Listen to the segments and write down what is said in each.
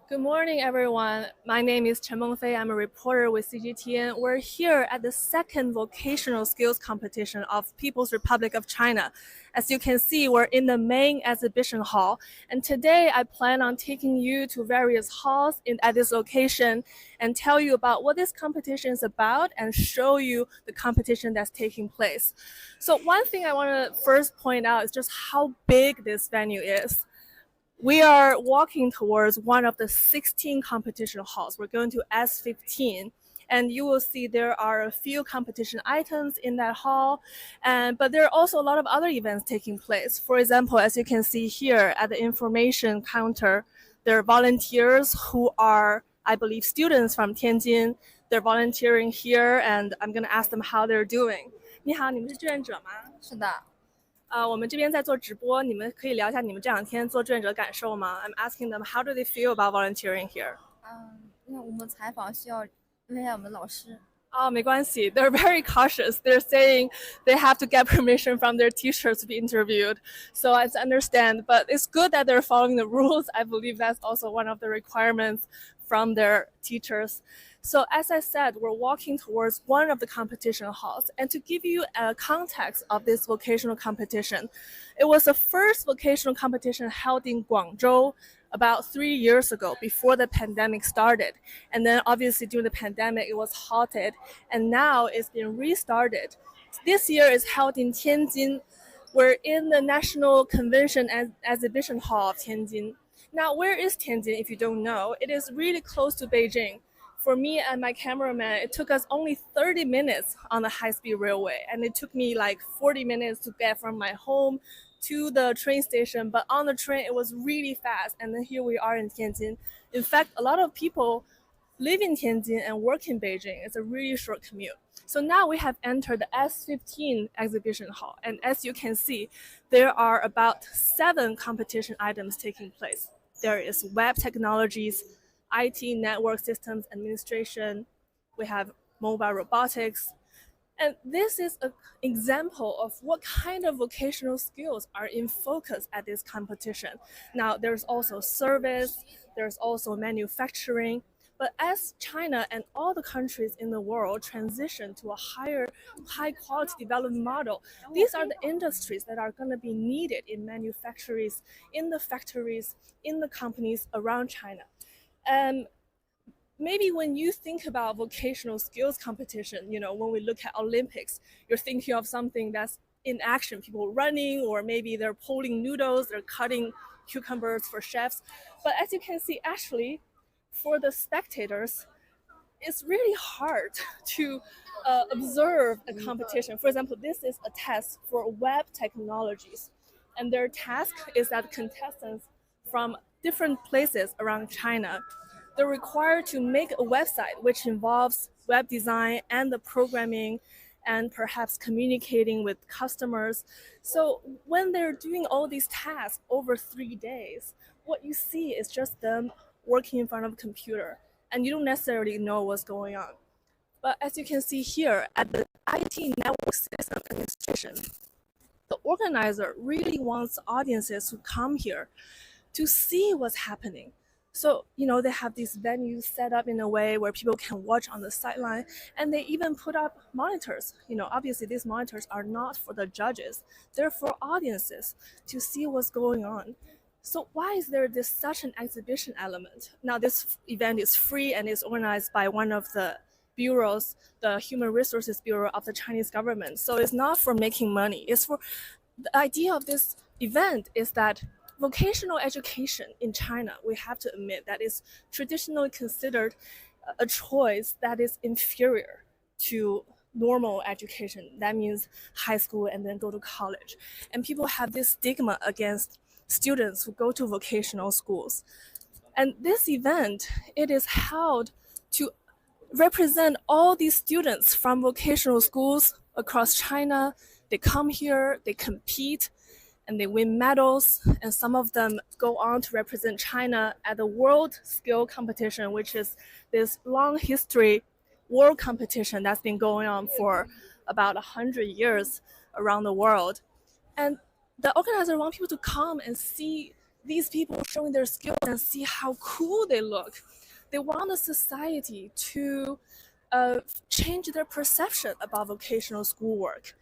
Good morning, everyone. My name is Chen Mengfei. I'm a reporter with CGTN. We're here at the second Vocational Skills Competition of People's Republic of China. As you can see, we're in the main exhibition hall. And today I plan on taking you to various halls at this location and tell you about what this competition is about and show you the competition that's taking place. So one thing I want to first point out is just how big this venue is. We are walking towards one of the 16 competition halls. We're going to S15, and you will see there are a few competition items in that hall, but there are also a lot of other events taking place. For example, as you can see here at the information counter, there are volunteers who are, I believe, students from Tianjin. They're volunteering here, and I'm going to ask them how they're doing. 你好，你们是志愿者吗？是的，我们这边在做直播，你们可以聊一下你们这两天做志愿者感受吗？ I'm asking them how do they feel about volunteering here? 那我们采访需要问一下我们的老师。没关系. They're very cautious. They're saying they have to get permission from their teachers to be interviewed. So I understand, but it's good that they're following the rules. I believe that's also one of the requirements from their teachers. So as I said, we're walking towards one of the competition halls. And to give you a context of this vocational competition, it was the first vocational competition held in Guangzhou about 3 years ago before the pandemic started. And then obviously during the pandemic, it was halted. And now it's been restarted. This year is held in Tianjin. We're in the National Convention and Exhibition Hall of Tianjin. Now, where is Tianjin if you don't know? It is really close to Beijing. For me and my cameraman, it took us only 30 minutes on the high-speed railway, and it took me like 40 minutes to get from my home to the train station. But on the train, it was really fast, and then here we are in Tianjin. In fact, a lot of people live in Tianjin and work in Beijing. It's a really short commute. So now we have entered the S15 exhibition hall, and as you can see, there are about 7 competition items taking place. There is web technologies, IT network systems administration, we have mobile robotics. And this is an example of what kind of vocational skills are in focus at this competition. Now, there's also service, there's also manufacturing. But as China and all the countries in the world transition to a high quality development model, these are the industries that are going to be needed in manufacturers, in the factories, in the companies around China. And maybe when you think about vocational skills competition, when we look at Olympics, you're thinking of something that's in action, people running, or maybe they're pulling noodles, they're cutting cucumbers for chefs. But as you can see, actually, for the spectators, it's really hard to observe a competition. For example, this is a test for web technologies. And their task is that contestants from different places around China, they're required to make a website which involves web design and the programming and perhaps communicating with customers. So when they're doing all these tasks over 3 days, what you see is just them working in front of a computer, and you don't necessarily know what's going on. But as you can see here at the IT network system administration, the organizer really wants audiences who come here to see what's happening. So, they have these venues set up in a way where people can watch on the sideline, and they even put up monitors. Obviously these monitors are not for the judges, they're for audiences to see what's going on. So why is there such an exhibition element? Now, this event is free and is organized by one of the bureaus, the Human Resources Bureau of the Chinese government. So it's not for making money. It's for the idea of this event is that vocational education in China, we have to admit that is traditionally considered a choice that is inferior to normal education. That means high school and then go to college. And people have this stigma against students who go to vocational schools. And this event, it is held to represent all these students from vocational schools across China. They come here, they compete, and they win medals, and some of them go on to represent China at the World Skill Competition, which is this long history world competition that's been going on for about 100 years around the world. And the organizer wants people to come and see these people showing their skills and see how cool they look. They want the society to change their perception about vocational schoolwork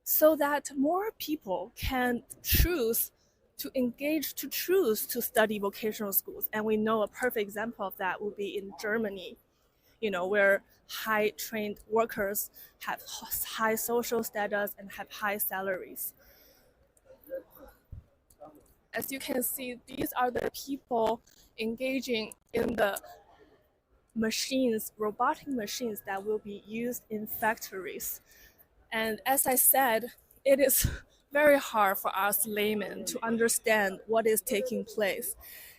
so that more people can choose to engage, to choose to study vocational schools. And we know a perfect example of that would be in Germany, where high trained workers have high social status and have high salaries. As you can see, these are the people engaging in the machines, robotic machines that will be used in factories. And as I said, it is very hard for us laymen to understand what is taking place.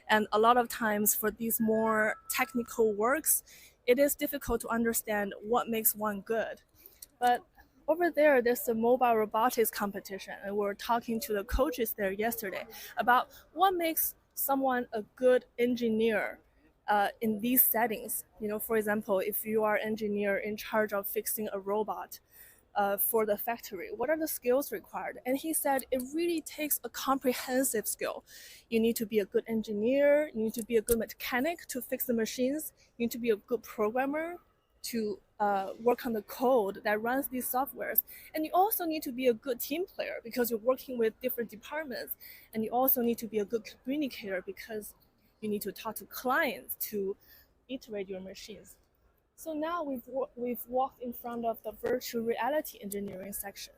And a lot of times for these more technical works, it is difficult to understand what makes one good. But over there's a mobile robotics competition, and we were talking to the coaches there yesterday about what makes someone a good engineer in these settings. For example, if you are an engineer in charge of fixing a robot for the factory, what are the skills required? And he said it really takes a comprehensive skill. You need to be a good engineer, you need to be a good mechanic to fix the machines, you need to be a good programmer to work on the code that runs these softwares. And you also need to be a good team player because you're working with different departments. And you also need to be a good communicator because you need to talk to clients to iterate your machines. So now we've walked in front of the virtual reality engineering section.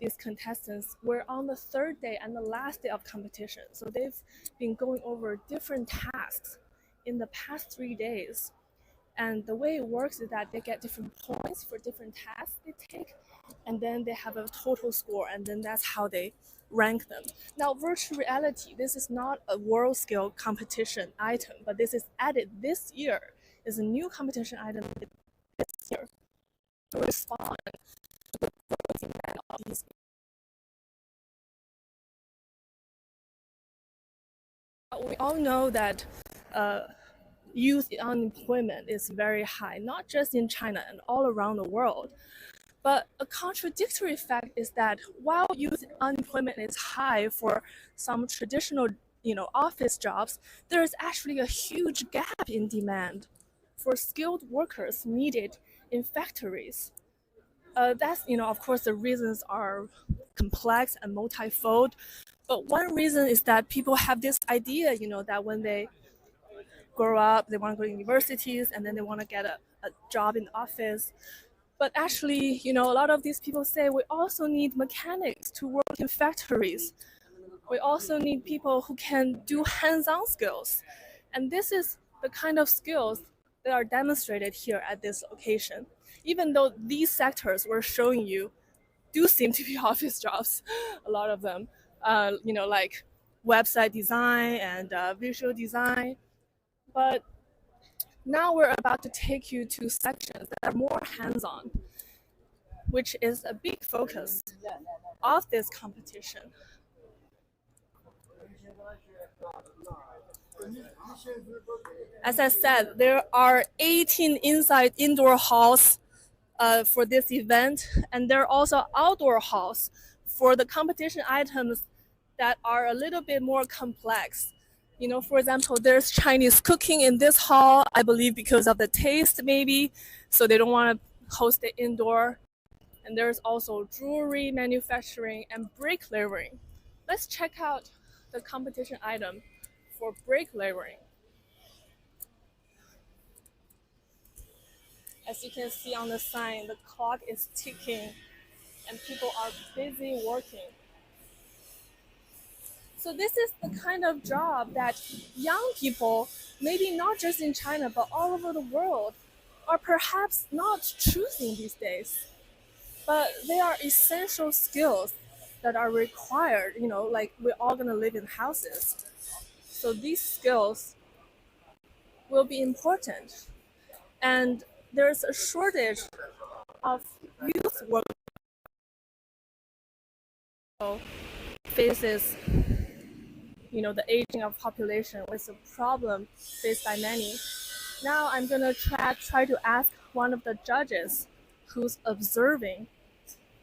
These contestants were on the third day and the last day of competition. So they've been going over different tasks in the past 3 days. And the way it works is that they get different points for different tasks they take, and then they have a total score, and then that's how they rank them. Now, virtual reality, this is not a world scale competition item, but this is added this year. It's a new competition item this year to respond to the growing demand of these. We all know that youth unemployment is very high, not just in China and all around the world. But a contradictory fact is that while youth unemployment is high for some traditional, office jobs, there is actually a huge gap in demand for skilled workers needed in factories. That's, of course, the reasons are complex and multifold. But one reason is that people have this idea, that when they grow up, they want to go to universities, and then they want to get a job in the office. But actually, a lot of these people say we also need mechanics to work in factories. We also need people who can do hands-on skills. And this is the kind of skills that are demonstrated here at this location. Even though these sectors we're showing you do seem to be office jobs, a lot of them, like website design and visual design. But now we're about to take you to sections that are more hands-on, which is a big focus of this competition. As I said, there are 18 inside indoor halls for this event, and there are also outdoor halls for the competition items that are a little bit more complex. For example, there's Chinese cooking in this hall, I believe because of the taste maybe, so they don't want to host it indoor. And there's also jewelry manufacturing and brick layering. Let's check out the competition item for brick layering. As you can see on the sign, the clock is ticking and people are busy working. So this is the kind of job that young people, maybe not just in China, but all over the world, are perhaps not choosing these days. But they are essential skills that are required, like we're all gonna live in houses. So these skills will be important. And there's a shortage of youth work faces the aging of population was a problem faced by many. Now I'm gonna try to ask one of the judges who's observing.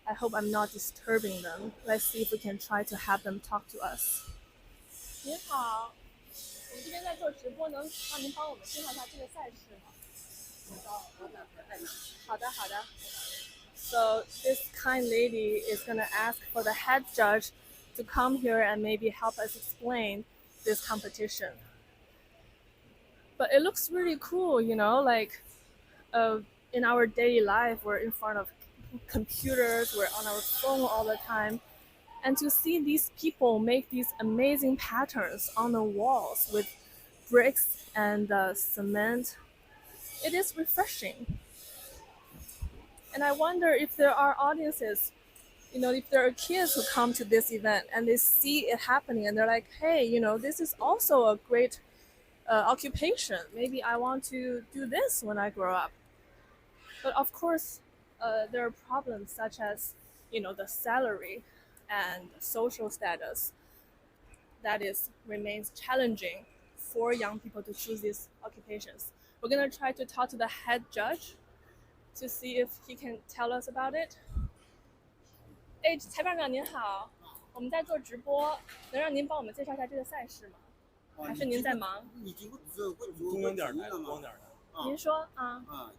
I hope I'm not disturbing them. Let's see if we can try to have them talk to us. 您好，我们这边在做直播，能让您帮我们介绍一下这个赛事吗？好的，好的。So this kind lady is gonna ask for the head judge to come here and maybe help us explain this competition. But it looks really cool, you know, like in our daily life, we're in front of computers, we're on our phone all the time. And to see these people make these amazing patterns on the walls with bricks and cement, it is refreshing. And I wonder if there are audiences, you know, if there are kids who come to this event and they see it happening and they're like, hey, you know, this is also a great occupation. Maybe I want to do this when I grow up. But of course, there are problems such as, you know, the salary and social status that is remains challenging for young people to choose these occupations. We're gonna try to talk to the head judge to see if he can tell us about it. 哎，裁判长您好，我们在做直播，能让您帮我们介绍一下这个赛事吗？还是您在忙？中央电视台，中央电视台。您说啊？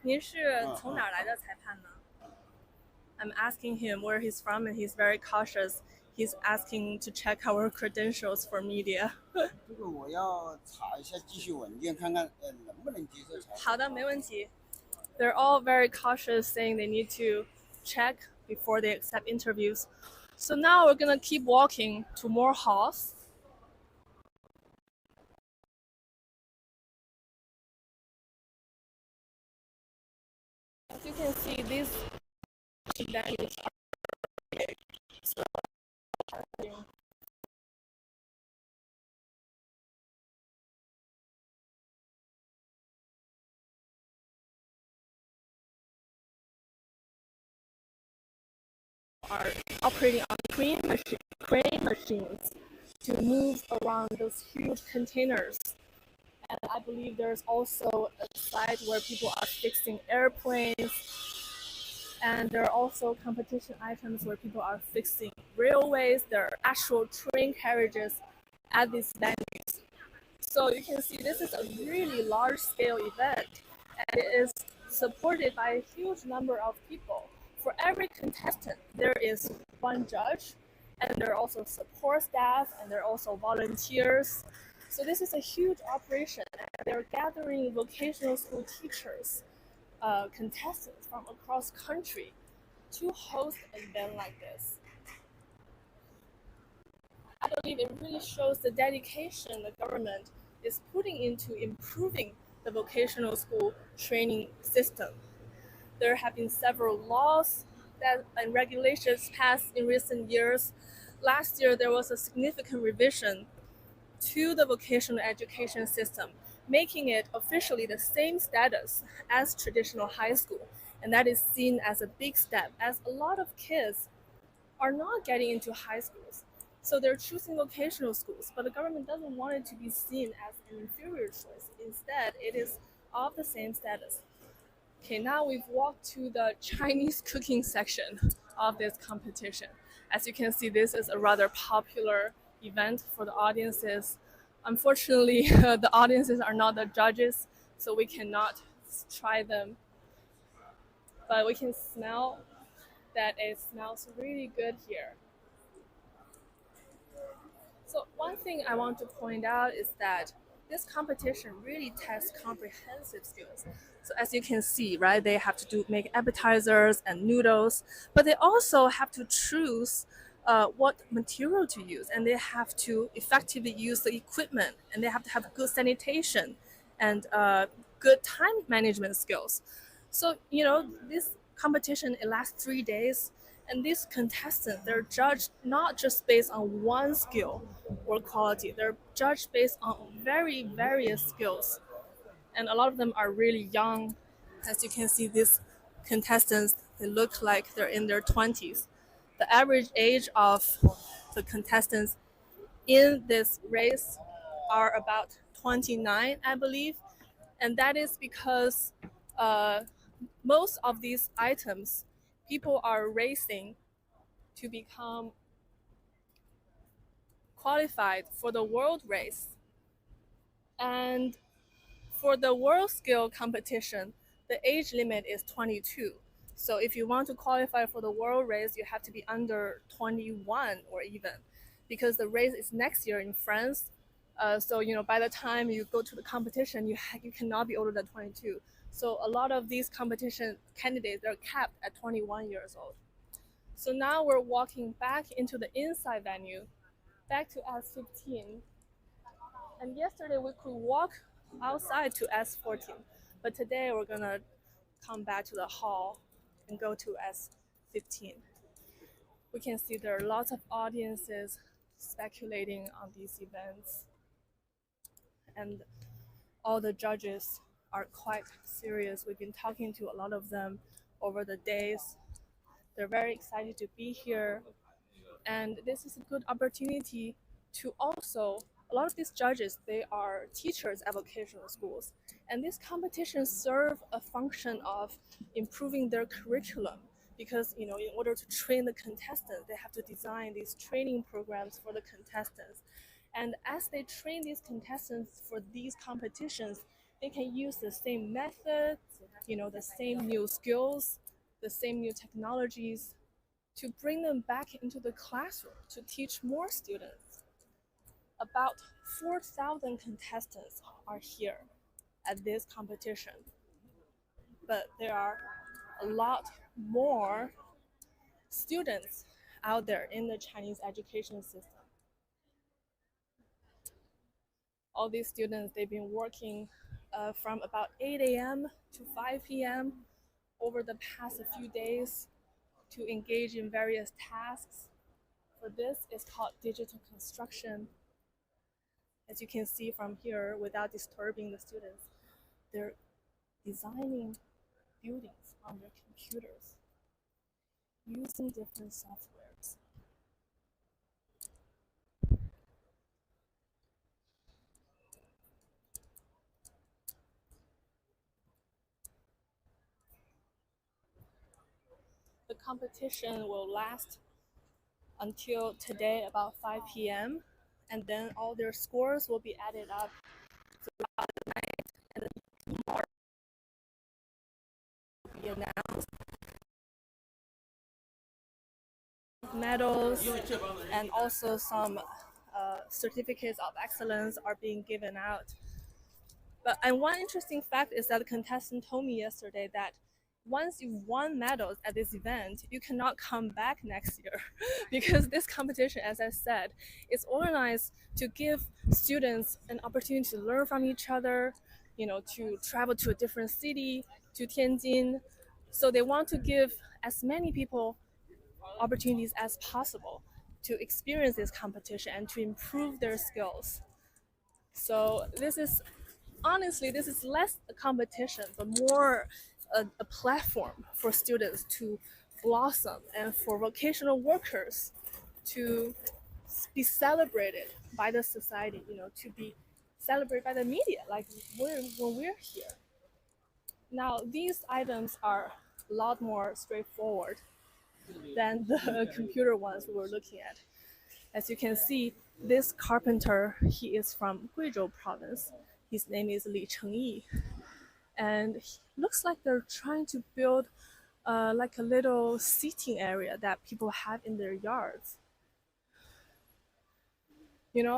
您是从哪儿来的裁判呢？I'm asking him where he's from, and he's very cautious. He's asking to check our credentials for media. 这个我要查一下技术文件，看看能不能接受采访。好的，没问题。They're all very cautious, saying they need to check before they accept interviews. So now we're gonna keep walking to more halls. As you can see, these venues are operating on crane machines to move around those huge containers. And I believe there's also a site where people are fixing airplanes. And there are also competition items where people are fixing railways. There are actual train carriages at these venues. So you can see this is a really large scale event, and it is supported by a huge number of people. For every contestant, there is one judge, and there are also support staff, and there are also volunteers. So this is a huge operation, and they're gathering vocational school teachers, contestants from across country to host an event like this. I believe it really shows the dedication the government is putting into improving the vocational school training system. There have been several laws and regulations passed in recent years. Last year, there was a significant revision to the vocational education system, making it officially the same status as traditional high school. And that is seen as a big step, as a lot of kids are not getting into high schools. So they're choosing vocational schools, but the government doesn't want it to be seen as an inferior choice. Instead, it is of the same status. Okay, now we've walked to the Chinese cooking section of this competition. As you can see, this is a rather popular event for the audiences. Unfortunately, the audiences are not the judges, so we cannot try them. But we can smell that it smells really good here. So one thing I want to point out is that this competition really tests comprehensive skills. So as you can see, right, they have to make appetizers and noodles, but they also have to choose what material to use, and they have to effectively use the equipment, and they have to have good sanitation and good time management skills. So, you know, this competition, it lasts 3 days, and these contestants, they're judged not just based on one skill or quality, they're judged based on very various skills. And a lot of them are really young. As you can see, these contestants, they look like they're in their 20s. The average age of the contestants in this race are about 29, I believe. And that is because most of these items, people are racing to become qualified for the world race. And for the world skill competition, the age limit is 22. So if you want to qualify for the world race, you have to be under 21 or even, because the race is next year in France. So by the time you go to the competition, you cannot be older than 22. So a lot of these competition candidates are capped at 21 years old. So now we're walking back into the inside venue, back to S15. And yesterday we could walk outside to S14, but today we're gonna come back to the hall and go to S15. We can see there are lots of audiences speculating on these events, and all the judges are quite serious. We've been talking to a lot of them over the days. They're very excited to be here, and this is a good opportunity to also, a lot of these judges, they are teachers at vocational schools, and these competitions serve a function of improving their curriculum, because in order to train the contestants, they have to design these training programs for the contestants. And as they train these contestants for these competitions, they can use the same methods, the same new skills, the same new technologies to bring them back into the classroom to teach more students. About 4,000 contestants are here at this competition, but there are a lot more students out there in the Chinese education system. All these students, they've been working from about 8 a.m. to 5 p.m. over the past few days to engage in various tasks. For this, it's called digital construction. As you can see from here, without disturbing the students, they're designing buildings on their computers using different softwares. The competition will last until today about 5 p.m. and then all their scores will be added up throughout the night, and then tomorrow will be announced. Medals and also some certificates of excellence are being given out. And one interesting fact is that the contestant told me yesterday that once you've won medals at this event, you cannot come back next year because this competition, as I said, is organized to give students an opportunity to learn from each other, to travel to a different city, to Tianjin. So they want to give as many people opportunities as possible to experience this competition and to improve their skills. So this is less a competition, but more a platform for students to blossom and for vocational workers to be celebrated by the society, to be celebrated by the media, like when we're here. Now, these items are a lot more straightforward than the computer ones we were looking at. As you can see, this carpenter, he is from Guizhou province. His name is Li Chengyi. And it looks like they're trying to build like a little seating area that people have in their yards.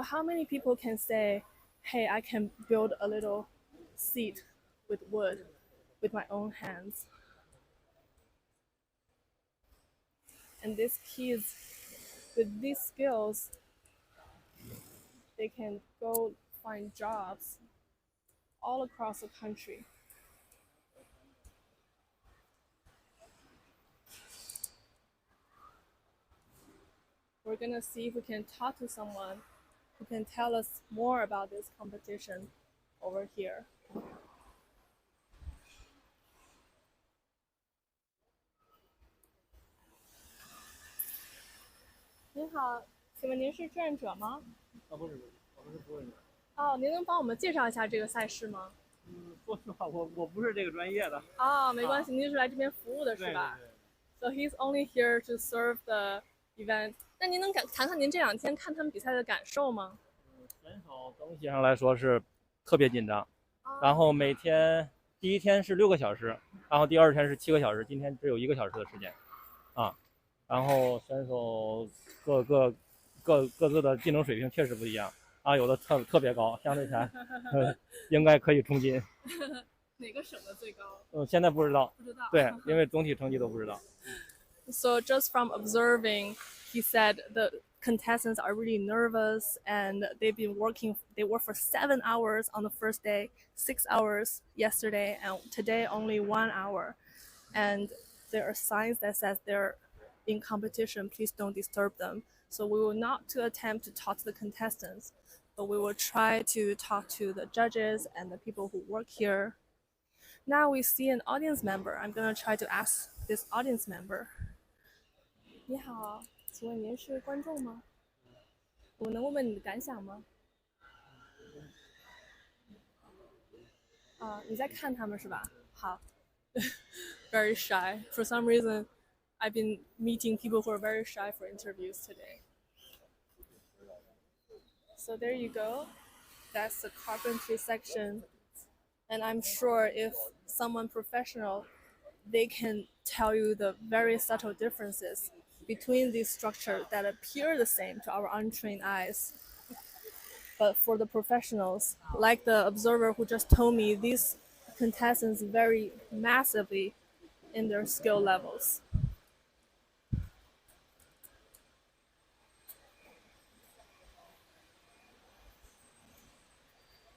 How many people can say, hey, I can build a little seat with wood with my own hands? And these kids, with these skills, they can go find jobs all across the country. We're gonna see if we can talk to someone who can tell us more about this competition over here. 您好，请问您是志愿者吗？不是，我们是服务人员。哦，您能帮我们介绍一下这个赛事吗？说实话，我不是这个专业的。没关系，您是来这边服务的是吧？ 对。 So he's only here to serve the event. 那那您能谈谈您这2天看他们比赛的感受吗？选手整体上来说是特别紧张，然后每天第一天是6个小时，然后第2天是7个小时，今天只有1个小时的时间，啊，然后选手各个的技能水平确实不一样啊，有的特别高，相对起来，应该可以冲金。哪个省的最高？现在不知道，不知道。对，因为总体成绩都不知道。So just from observing, he said the contestants are really nervous and they've been working. They worked for 7 hours on the first day, 6 hours yesterday, and today only 1 hour. And there are signs that says they're in competition. Please don't disturb them. So we will not to attempt to talk to the contestants, but we will try to talk to the judges and the people who work here. Now we see an audience member. I'm going to try to ask this audience member. 你好，请问您是观众吗？我能问问你的感想吗？你在看他们是吧？好。Very shy. For some reason, I've been meeting people who are very shy for interviews today. So there you go. That's the carpentry section. And I'm sure if someone professional, they can tell you the very subtle differences between these structures that appear the same to our untrained eyes. But for the professionals, like the observer who just told me, these contestants vary massively in their skill levels.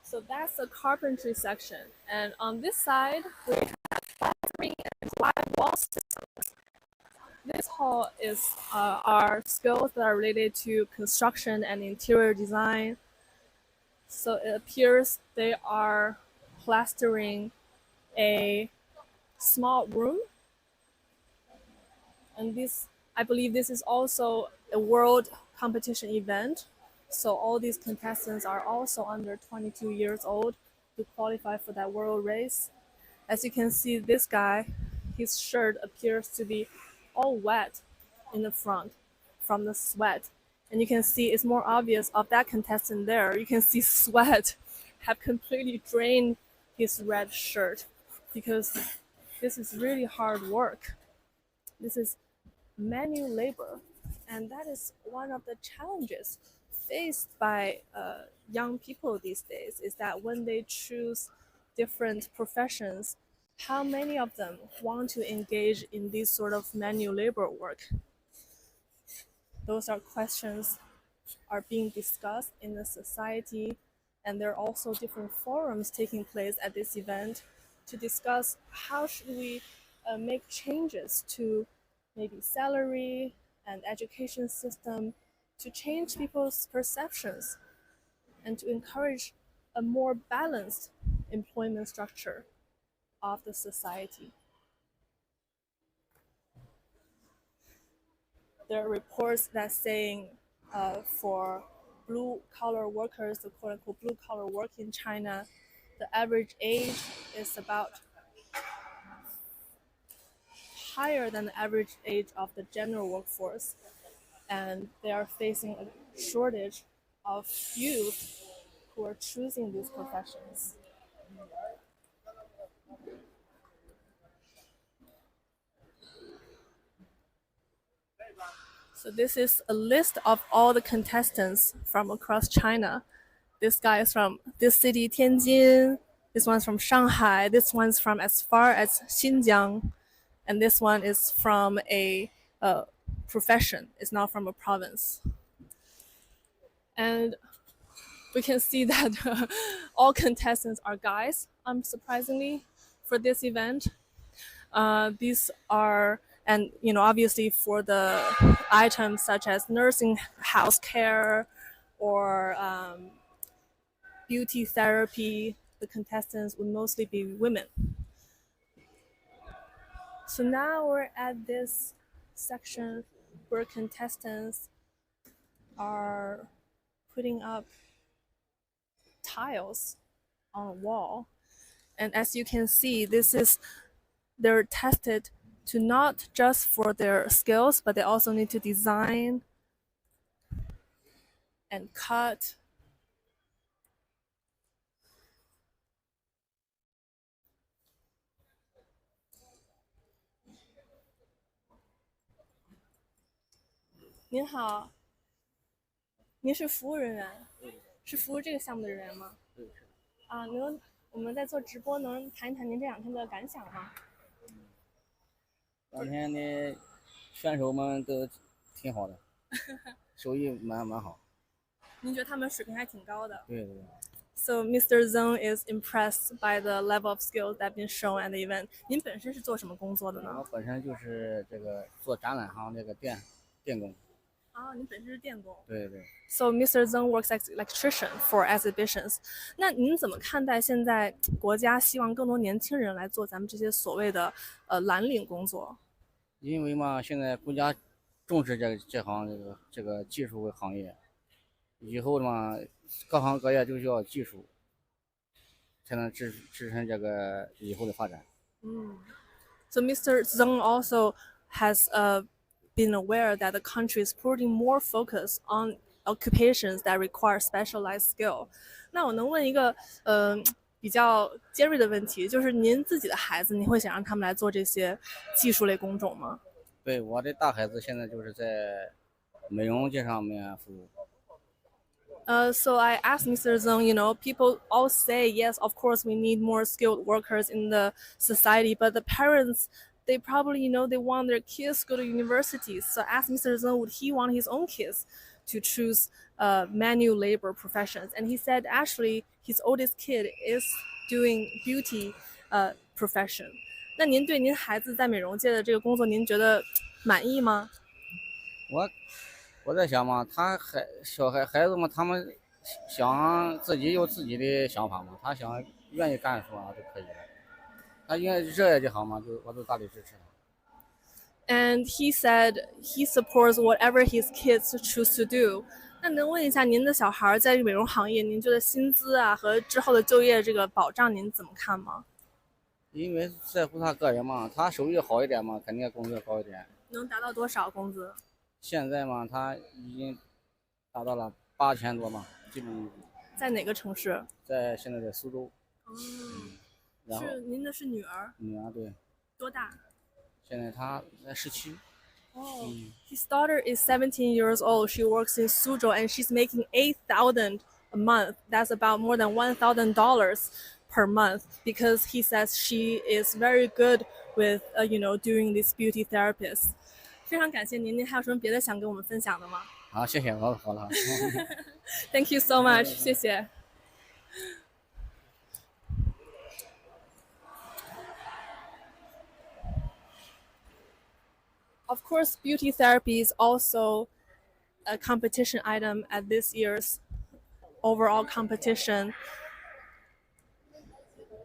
So that's the carpentry section. And on this side, we have plastering and flat wall systems. This hall is our skills that are related to construction and interior design. So it appears they are plastering a small room. And this, I believe this is also a world competition event. So all these contestants are also under 22 years old to qualify for that world race. As you can see, this guy, his shirt appears to be all wet in the front from the sweat. And you can see it's more obvious of that contestant there. You can see sweat have completely drained his red shirt because this is really hard work. This is manual labor, and that is one of the challenges faced by young people these days, is that when they choose different professions, how many of them want to engage in this sort of manual labor work? Those are questions are being discussed in the society, and there are also different forums taking place at this event to discuss how should we make changes to maybe salary and education system to change people's perceptions and to encourage a more balanced employment structure of the society. There are reports that saying for blue-collar workers, the quote-unquote blue-collar work in China, the average age is about higher than the average age of the general workforce, and they are facing a shortage of youth who are choosing these professions. So this is a list of all the contestants from across China. This guy is from this city, Tianjin. This one's from Shanghai. This one's from as far as Xinjiang. And this one is from a profession. It's not from a province. And we can see that all contestants are guys, unsurprisingly, for this event. These are, and obviously for the items such as nursing house care or beauty therapy, the contestants would mostly be women. So now we're at this section where contestants are putting up tiles on a wall. And as you can see, they're tested to not just for their skills, but they also need to design and cut.您好，您是服务人员，是服务这个项目的人员吗？对。啊，我们在做直播，能谈一谈您这2天的感想吗2天的选手们都挺好的，手艺蛮好。您觉得他们水平还挺高的？对。So Mr. Zheng is impressed by the level of skills that have been shown at the event. 您本身是做什么工作的呢？我本身就是这个做展览行这个电工。哦，您本身是电工。对。So Mr. Zheng works as electrician for exhibitions. 那您怎么看待现在国家希望更多年轻人来做咱们这些所谓的蓝领工作？因为嘛，现在国家重视这行这个技术行业，以后嘛，各行各业就需要技术，才能支撑这个以后的发展。So Mr. Zheng also has been aware that the country is putting more focus on occupations that require specialized skill. 那我能问一个比较尖锐的问题，就是您自己的孩子，你会想让他们来做这些技术类工种吗？对，我的大孩子现在就是在美容这上面服务。So I asked Mr. Zheng, people all say, yes, of course, we need more skilled workers in the society, but the parents, they probably, they want their kids to go to universities. So I asked Mr. Zheng, would he want his own kids to choose manual labor professions? And he said, actually, his oldest kid is doing beauty profession. 那您对您孩子在美容界的这个工作，您觉得满意吗？我在想嘛，小孩子嘛，他们想自己有自己的想法嘛，他愿意干什么都可以的，他愿意热爱这行嘛，我都大力支持他。And he said he supports whatever his kids choose to do. 那能问一下您的小孩在美容行业，您觉得薪资啊和之后的就业这个保障您怎么看吗？因为在乎他个人嘛，他手艺好一点嘛，肯定工资高一点。能达到多少工资？现在嘛，他已经达到了8000多嘛，基本。在哪个城市？现在在苏州。然后您的是女儿？女儿对。多大？现在她在17。His daughter is 17 years old. She works in Suzhou and she's making 8,000 a month. That's about more than $1,000 per month because he says she is very good with, doing this beauty therapist. 非常感谢您，您还有什么别的想跟我们分享的吗？好，谢谢，好了。Thank you so much， 谢谢。Of course, beauty therapy is also a competition item at this year's overall competition.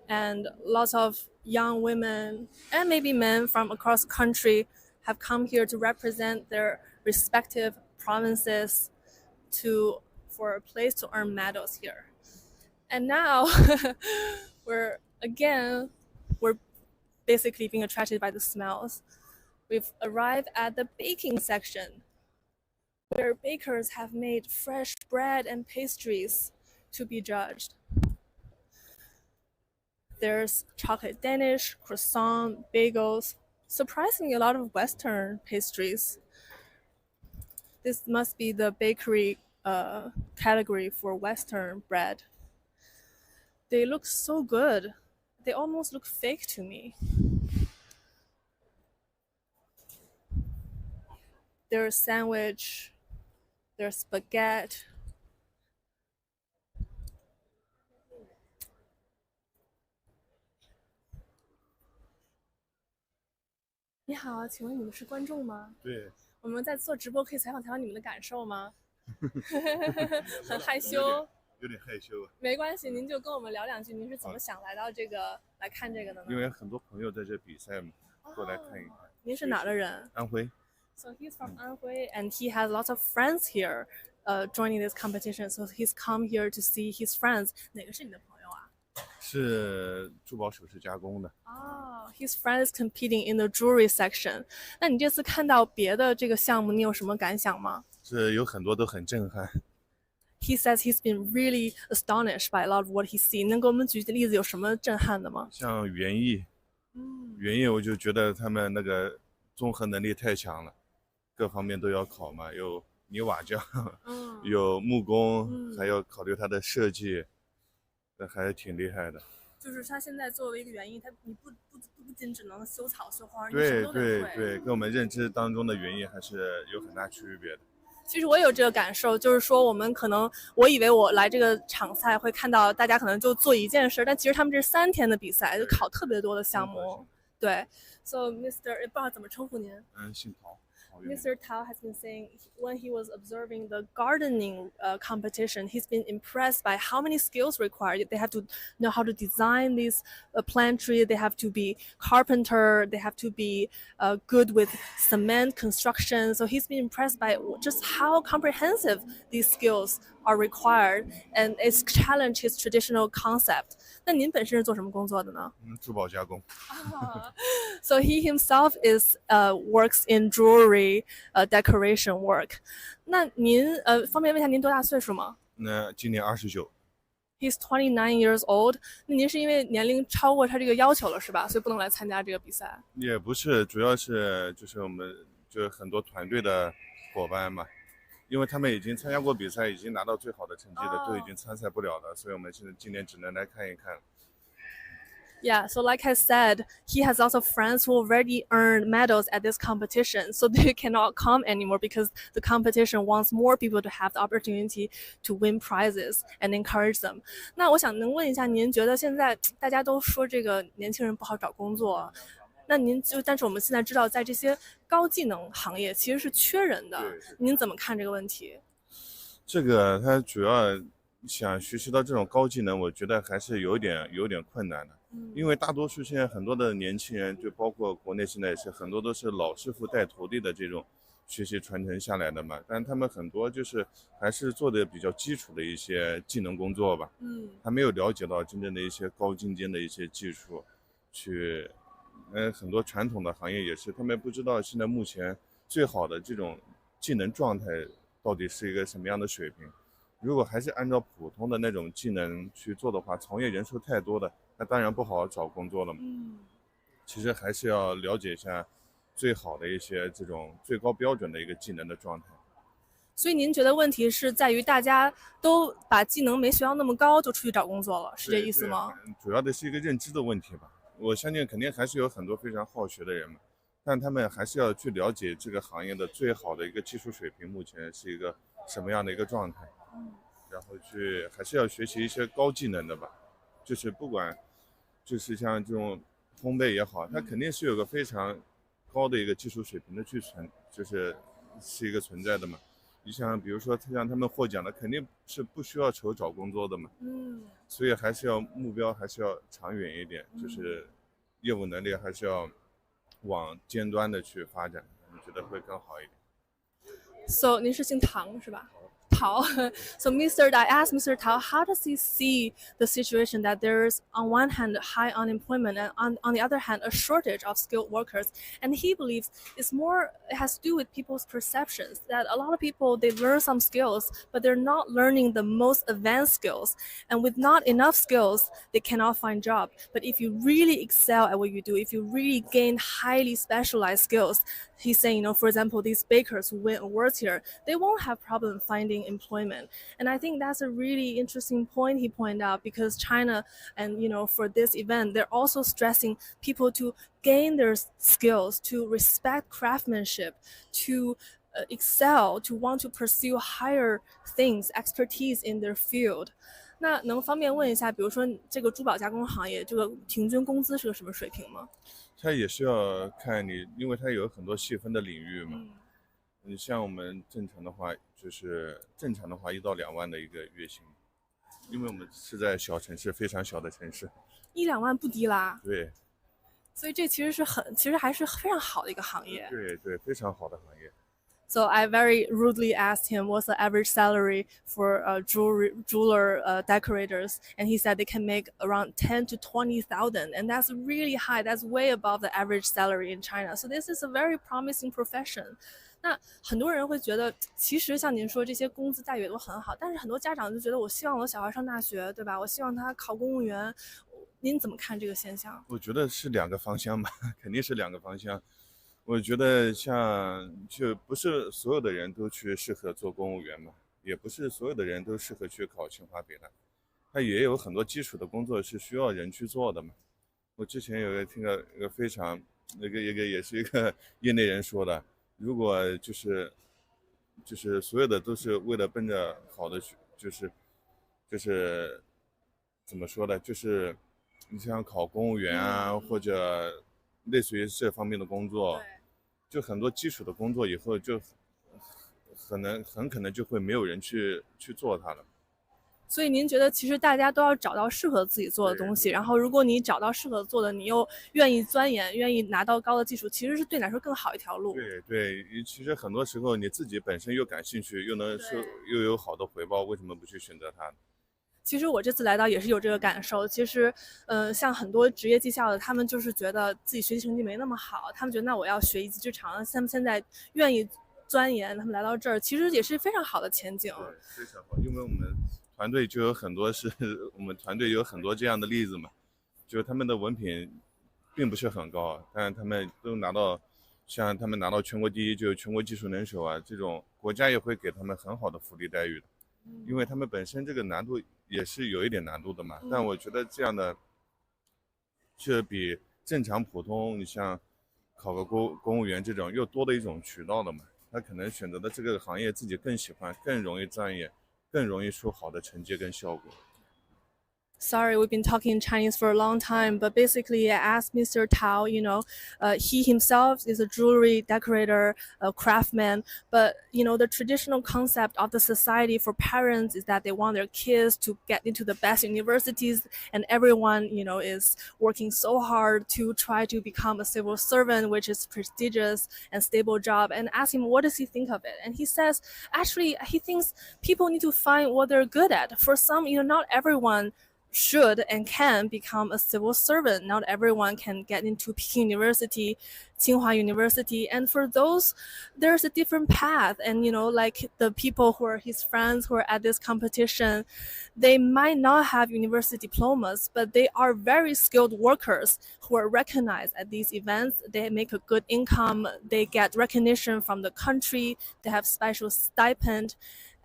And lots of young women and maybe men from across the country have come here to represent their respective provinces for a place to earn medals here. And now we're basically being attracted by the smells. We've arrived at the baking section where bakers have made fresh bread and pastries to be judged. There's chocolate Danish, croissant, bagels, surprisingly a lot of Western pastries. This must be the bakery category for Western bread. They look so good. They almost look fake to me. There's sandwich, there's spaghetti. "你好，请问你们是观众吗？"对，我们在做直播，可以采访你们的感受吗？很害羞，有点害羞。没关系，您就跟我们聊两句，您是怎么想来到来看这个的呢？因为很多朋友在这比赛嘛，过来看一看。您是哪的人？安徽。So he's from Anhui, and he has lots of friends here, joining this competition. So he's come here to see his friends. 哪个是你的朋友啊？是珠宝首饰加工的。His friend is competing in the jewelry section. 那你这次看到别的这个项目，你有什么感想吗？是有很多都很震撼。he says he's been really astonished by a lot of what he's seen. 能给我们举例子有什么震撼的吗？像园艺，园艺我就觉得他们那个综合能力太强了，各方面都要考嘛，有泥瓦匠，有木工，还要考虑它的设计，这还挺厉害的。就是他现在作为一个园艺，你不仅只能修草修花，对你什么都得会。对，跟我们认知当中的园艺还是有很大区别的。其实我也有这个感受，就是说我以为我来这个场赛会看到大家可能就做一件事，但其实他们这是3天的比赛，就考特别多的项目。对 ，So Mr. 不知道怎么称呼您？姓陶。Mr. Tao has been saying when he was observing the gardening competition, he's been impressed by how many skills required. They have to know how to design these plant tree. They have to be carpenter. They have to be good with cement construction. So he's been impressed by just how comprehensive these skills are required, and it's challenged his traditional concept. 那您本身是做什么工作的呢？珠宝加工。So he himself is works in jewelry decoration work. 那您方便问一下您多大岁数吗？那今年29。He's 29 years old. 那您是因为年龄超过他这个要求了是吧？所以不能来参加这个比赛？也不是，主要是就是我们就是很多团队的伙伴嘛。因为他们已经参加过比赛，已经拿到最好的成绩的，都已经参赛不了了，所以我们现在今年只能来看一看。Yeah, so like I said, he has also friends who already earned medals at this competition, so they cannot come anymore because the competition wants more people to have the opportunity to win prizes and encourage them. 那我想能问一下，您觉得现在大家都说这个年轻人不好找工作？那但是我们现在知道，在这些高技能行业其实是缺人的，您怎么看这个问题？这个他主要想学习到这种高技能，我觉得还是有点困难的，因为大多数现在很多的年轻人，就包括国内现在也是很多都是老师傅带徒弟的这种学习传承下来的嘛，但他们很多就是还是做的比较基础的一些技能工作吧，还没有了解到真正的一些高精尖的一些技术去。很多传统的行业也是，他们不知道现在目前最好的这种技能状态到底是一个什么样的水平。如果还是按照普通的那种技能去做的话，从业人数太多的，那当然不好找工作了嘛。其实还是要了解一下最好的一些这种最高标准的一个技能的状态。所以您觉得问题是在于大家都把技能没学到那么高就出去找工作了，是这意思吗？主要的是一个认知的问题吧。我相信肯定还是有很多非常好学的人嘛，但他们还是要去了解这个行业的最好的一个技术水平目前是一个什么样的一个状态，然后还是要学习一些高技能的吧，就是不管就是像这种烘焙也好，它肯定是有个非常高的一个技术水平的就是一个存在的嘛。你像比如说像他们获奖的，肯定是不需要愁找工作的嘛。所以还是要目标还是要长远一点，就是业务能力还是要往尖端的去发展，我觉得会更好一点。So 您是姓唐是吧？Tao. So I asked Mr. Tao, how does he see the situation that there's on one hand high unemployment and on the other hand a shortage of skilled workers? And he believes it has to do with people's perceptions, that a lot of people, they learn some skills, but they're not learning the most advanced skills. And with not enough skills, they cannot find job. But if you really excel at what you do, if you really gain highly specialized skills, he's saying, for example, these bakers who win awards here, they won't have problem finding employment. And I think that's a really interesting point he pointed out, because China and for this event, they're also stressing people to gain their skills, to respect craftsmanship, to excel, to want to pursue higher things, expertise in their field. 那能方便问一下，比如说这个珠宝加工行业，这个平均工资是个什么水平吗？它也是要看你，因为它有很多细分的领域嘛。你像我们正常的话1到2万的一个月薪，因为我们是在小城市，非常小的城市，1、2万不低啦。对，所以这其实还是非常好的一个行业。对，非常好的行业。So I very rudely asked him what's the average salary for jeweler decorators, and he said they can make around 10 to 20,000, and that's really high. That's way above the average salary in China. So this is a very promising profession. 那很多人会觉得，其实像您说这些工资待遇都很好，但是很多家长就觉得，我希望我小孩上大学，对吧？我希望他考公务员。您怎么看这个现象？我觉得是两个方向吧，肯定是两个方向。我觉得就不是所有的人都去适合做公务员嘛，也不是所有的人都适合去考清华北大，他也有很多基础的工作是需要人去做的嘛。我之前听到一个非常也是一个业内人说的，如果就是所有的都是为了奔着好的去，就是怎么说呢？就是你像考公务员啊，或者类似于这方面的工作，就很多基础的工作以后就很可能就会没有人去做它了。所以您觉得其实大家都要找到适合自己做的东西，然后如果你找到适合做的，你又愿意钻研，愿意拿到高的技术，其实是对你来说更好一条路。对，其实很多时候你自己本身又感兴趣，又有好的回报，为什么不去选择它呢？其实我这次来到也是有这个感受。其实，像很多职业技校的，他们就是觉得自己学习成绩没那么好，他们觉得那我要学一技之长。他们现在愿意钻研，他们来到这儿，其实也是非常好的前景。对，非常好，因为我们团队就有很多我们团队有很多这样的例子嘛，就是他们的文凭并不是很高，但是他们都像他们拿到全国第一，就是全国技术能手啊，这种国家也会给他们很好的福利待遇的。因为他们本身这个难度也是有一点难度的嘛，但我觉得这样的就比正常普通，你像考个公务员这种又多的一种渠道的嘛，他可能选择的这个行业自己更喜欢，更容易钻研，更容易出好的成绩跟效果。Sorry, we've been talking Chinese for a long time, but basically I asked Mr. Tao, he himself is a jewelry decorator, a craftsman, but, the traditional concept of the society for parents is that they want their kids to get into the best universities, and everyone, is working so hard to try to become a civil servant, which is prestigious and stable job. And ask him, what does he think of it? And he says, actually, he thinks people need to find what they're good at. For some, not everyone should and can become a civil servant. Not everyone can get into Peking University, Tsinghua University, and for those, there's a different path. And like the people who are his friends who are at this competition, they might not have university diplomas, but they are very skilled workers who are recognized at these events. They make a good income, they get recognition from the country, they have special stipend,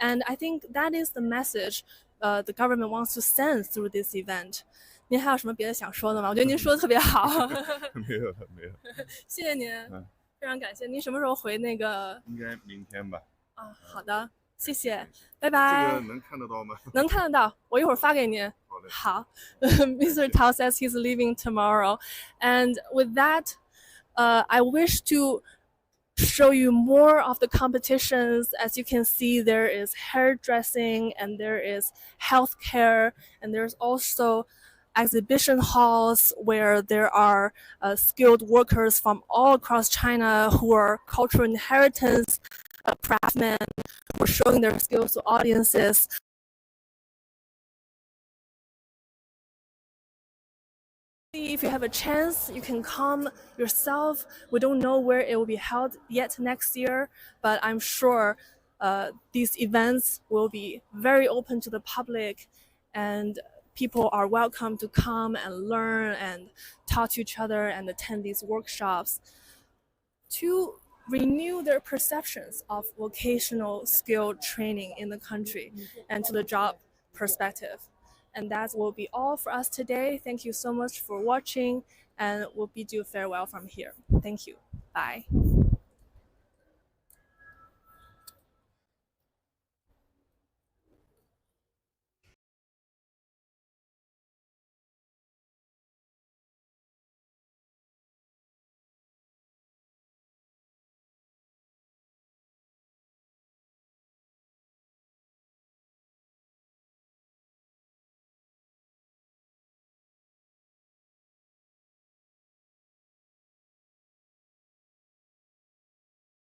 and I think that is the message the government wants to send through this event. 您还有什么别的想说的吗？我觉得您说的特别好。没有，谢谢您，非常感谢。您什么时候回那个？应该明天吧。好的，谢谢，拜拜。这个能看得到吗？能看得到，我一会儿发给您。好。Mr. Tao says he's leaving tomorrow, and with that, I wish to show you more of the competitions. As you can see, there is hairdressing and there is healthcare, and there's also exhibition halls where there are skilled workers from all across China who are cultural inheritance craftsmen who are showing their skills to audiences. If you have a chance, you can come yourself. We don't know where it will be held yet next year, but I'm sure these events will be very open to the public, and people are welcome to come and learn and talk to each other and attend these workshops to renew their perceptions of vocational skill training in the country and to the job perspective. And that will be all for us today. Thank you so much for watching, and we'll bid you farewell from here. Thank you. Bye.